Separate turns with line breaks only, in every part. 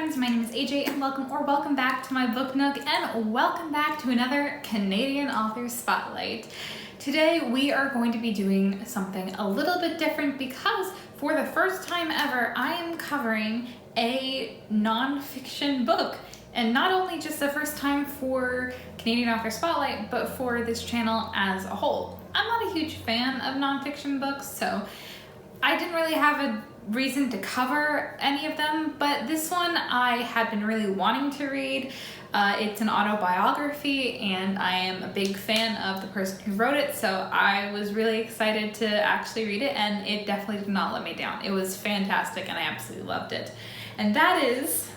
friends, my name is AJ and welcome back to my book nook and welcome back to another Canadian author spotlight. Today we are going to be doing something a little bit different because for the first time ever I am covering a non-fiction book, and not only just the first time for Canadian author spotlight but for this channel as a whole. I'm not a huge fan of non-fiction books, so I didn't really have a reason to cover any of them, but this one I had been really wanting to read. It's an autobiography and I am a big fan of the person who wrote it, so I was really excited to actually read it, and it definitely did not let me down. It was fantastic and I absolutely loved it. And that is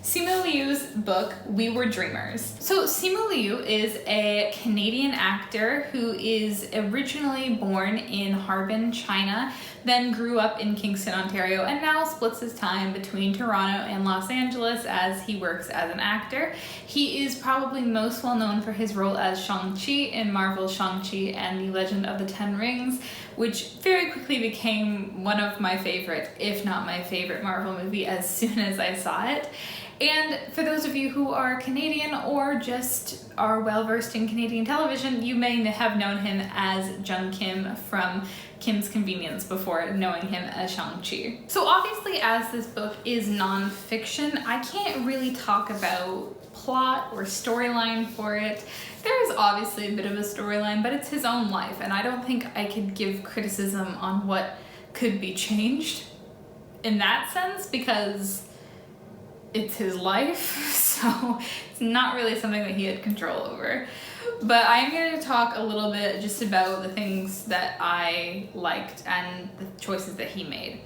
Simu Liu's book, We Were Dreamers. So Simu Liu is a Canadian actor who is originally born in Harbin, China, then grew up in Kingston, Ontario, and now splits his time between Toronto and Los Angeles as he works as an actor. He is probably most well known for his role as Shang-Chi in Marvel's Shang-Chi and the Legend of the Ten Rings, which very quickly became one of my favorite, if not my favorite, Marvel movie as soon as I saw it. And for those of you who are Canadian or just are well-versed in Canadian television, you may have known him as Jung Kim from Kim's Convenience before knowing him as Shang-Chi. So obviously, as this book is non-fiction, I can't really talk about plot or storyline for it. There is obviously a bit of a storyline, but it's his own life, and I don't think I could give criticism on what could be changed in that sense because it's his life, so it's not really something that he had control over. But I'm going to talk a little bit just about the things that I liked and the choices that he made.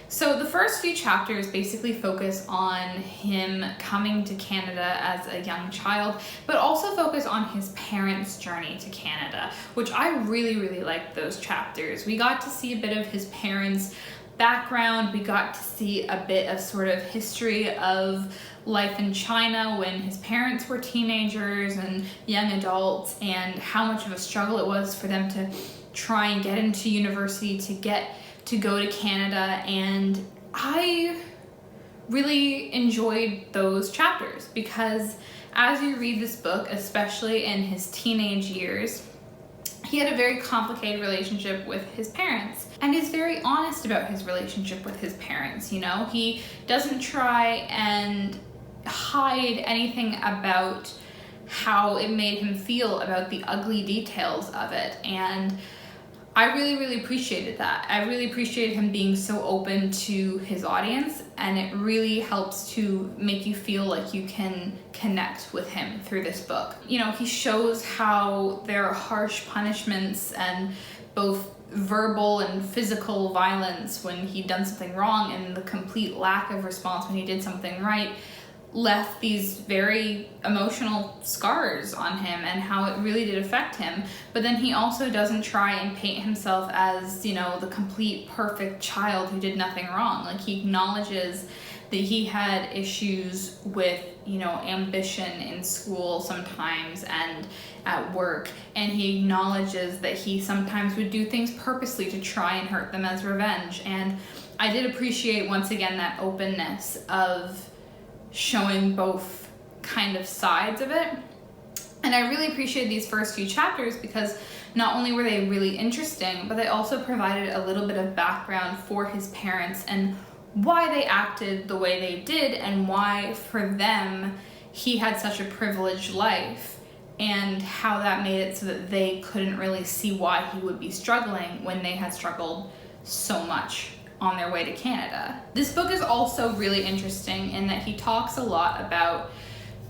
So the first few chapters basically focus on him coming to Canada as a young child, but also focus on his parents' journey to Canada, which I really liked those chapters. We got to see a bit of his parents' background. We got to see a bit of sort of history of life in China when his parents were teenagers and young adults, and how much of a struggle it was for them to try and get into university to get to go to Canada. And I really enjoyed those chapters because as you read this book, especially in his teenage years, he had a very complicated relationship with his parents and is very honest about his relationship with his parents. You know, he doesn't try and hide anything about how it made him feel about the ugly details of it, and I really appreciated that. I really appreciated him being so open to his audience, and it really helps to make you feel like you can connect with him through this book. You know, he shows how there are harsh punishments and both verbal and physical violence when he'd done something wrong, and the complete lack of response when he did something right left these very emotional scars on him and how it really did affect him. But then he also doesn't try and paint himself as, you know, the complete perfect child who did nothing wrong. Like, he acknowledges that he had issues with, you know, ambition in school sometimes and at work, and he acknowledges that he sometimes would do things purposely to try and hurt them as revenge. And I did appreciate once again that openness of showing both kind of sides of it. And I really appreciated these first few chapters because not only were they really interesting, but they also provided a little bit of background for his parents and why they acted the way they did, and why for them he had such a privileged life, and how that made it so that they couldn't really see why he would be struggling when they had struggled so much on their way to Canada. This book is also really interesting in that he talks a lot about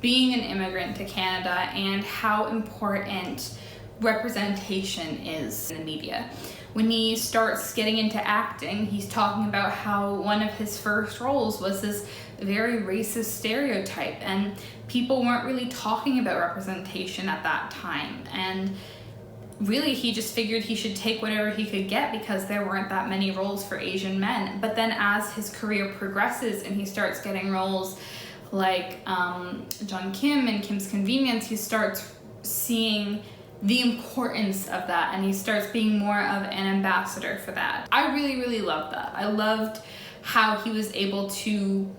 being an immigrant to Canada and how important representation is in the media. When he starts getting into acting, he's talking about how one of his first roles was this very racist stereotype, and people weren't really talking about representation at that time. And really, he just figured he should take whatever he could get because there weren't that many roles for Asian men. But then as his career progresses and he starts getting roles like Jung Kim in Kim's Convenience, he starts seeing the importance of that, and he starts being more of an ambassador for that. I really loved that. I loved how he was able to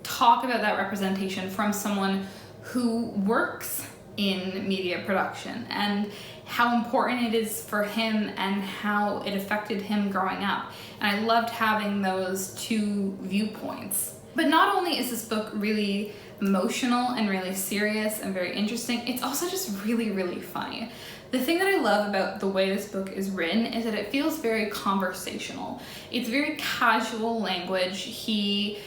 talk about that representation from someone who works in media production and how important it is for him and how it affected him growing up. And I loved having those two viewpoints. But not only is this book really emotional and really serious and very interesting, it's also just really, really funny. The thing that I love about the way this book is written is that it feels very conversational. It's very casual language. He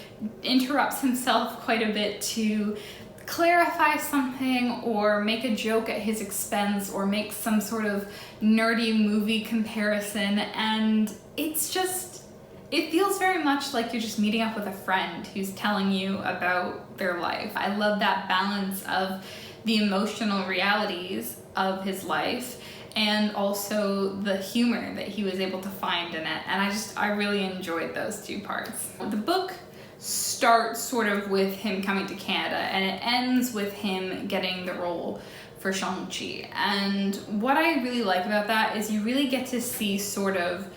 interrupts himself quite a bit to clarify something or make a joke at his expense or make some sort of nerdy movie comparison, and it's just, it feels very much like you're just meeting up with a friend who's telling you about their life. I love that balance of the emotional realities of his life and also the humor that he was able to find in it, and I really enjoyed those two parts. The book starts sort of with him coming to Canada and it ends with him getting the role for Shang-Chi. And what I really like about that is you really get to see sort of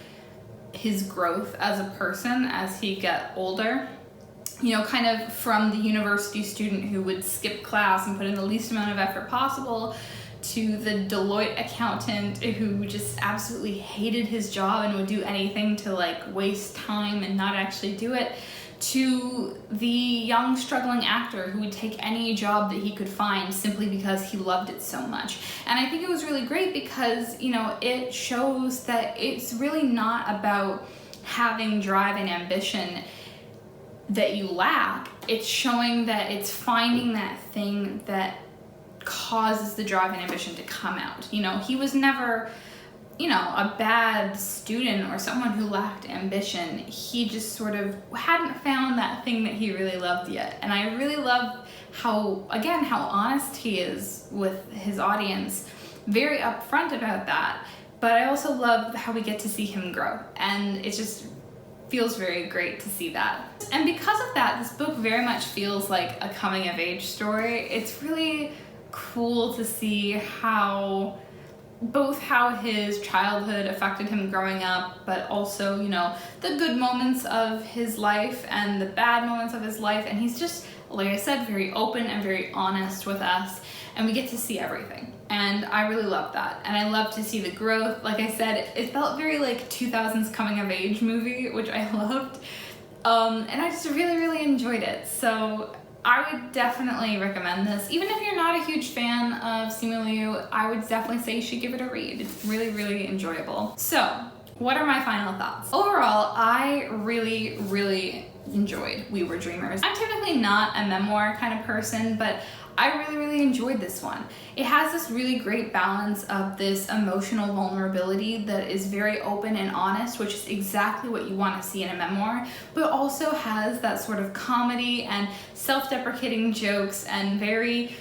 his growth as a person as he got older. You know, kind of from the university student who would skip class and put in the least amount of effort possible to the Deloitte accountant who just absolutely hated his job and would do anything to like waste time and not actually do it, to the young struggling actor who would take any job that he could find simply because he loved it so much. And I think it was really great because, you know, it shows that it's really not about having drive and ambition that you lack. It's showing that it's finding that thing that causes the drive and ambition to come out. You know, he was never, you know, a bad student or someone who lacked ambition. He just sort of hadn't found that thing that he really loved yet. And I really love how, again, how honest he is with his audience, very upfront about that. But I also love how we get to see him grow, and it just feels very great to see that. And because of that, this book very much feels like a coming of age story. It's really cool to see how both how his childhood affected him growing up, but also, you know, the good moments of his life and the bad moments of his life. And he's just, like I said, very open and very honest with us, and we get to see everything. And I really love that. And I love to see the growth. Like I said, it felt very like 2000s coming of age movie, which I loved. And I just really, really enjoyed it. So I would definitely recommend this. Even if you're not a huge fan of Simu Liu, I would definitely say you should give it a read. It's really, really enjoyable. So, what are my final thoughts? Overall, I really, really enjoyed We Were Dreamers. I'm typically not a memoir kind of person, but I really, really enjoyed this one. It has this really great balance of this emotional vulnerability that is very open and honest, which is exactly what you want to see in a memoir, but also has that sort of comedy and self-deprecating jokes and very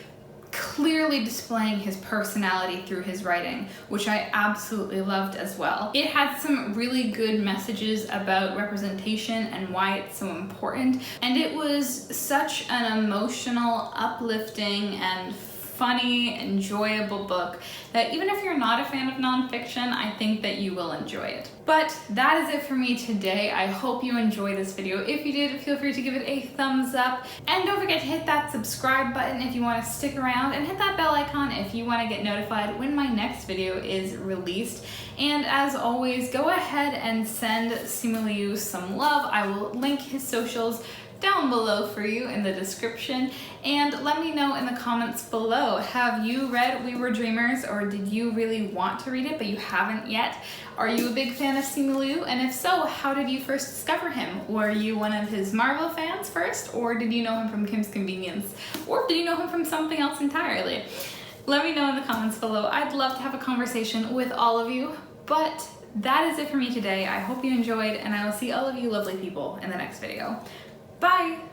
clearly displaying his personality through his writing, which I absolutely loved as well. It had some really good messages about representation and why it's so important, and it was such an emotional, uplifting, and funny, enjoyable book that even if you're not a fan of nonfiction, I think that you will enjoy it. But that is it for me today. I hope you enjoyed this video. If you did, feel free to give it a thumbs up, and don't forget to hit that subscribe button if you want to stick around, and hit that bell icon if you want to get notified when my next video is released. And as always, go ahead and send Simu Liu some love. I will link his socials down below for you in the description, and let me know in the comments below, have you read We Were Dreamers, or did you really want to read it but you haven't yet? Are you a big fan of Simu Liu, and if so, how did you first discover him? Were you one of his Marvel fans first, or did you know him from Kim's Convenience, or did you know him from something else entirely? Let me know in the comments below. I'd love to have a conversation with all of you, but that is it for me today. I hope you enjoyed, and I will see all of you lovely people in the next video. Bye!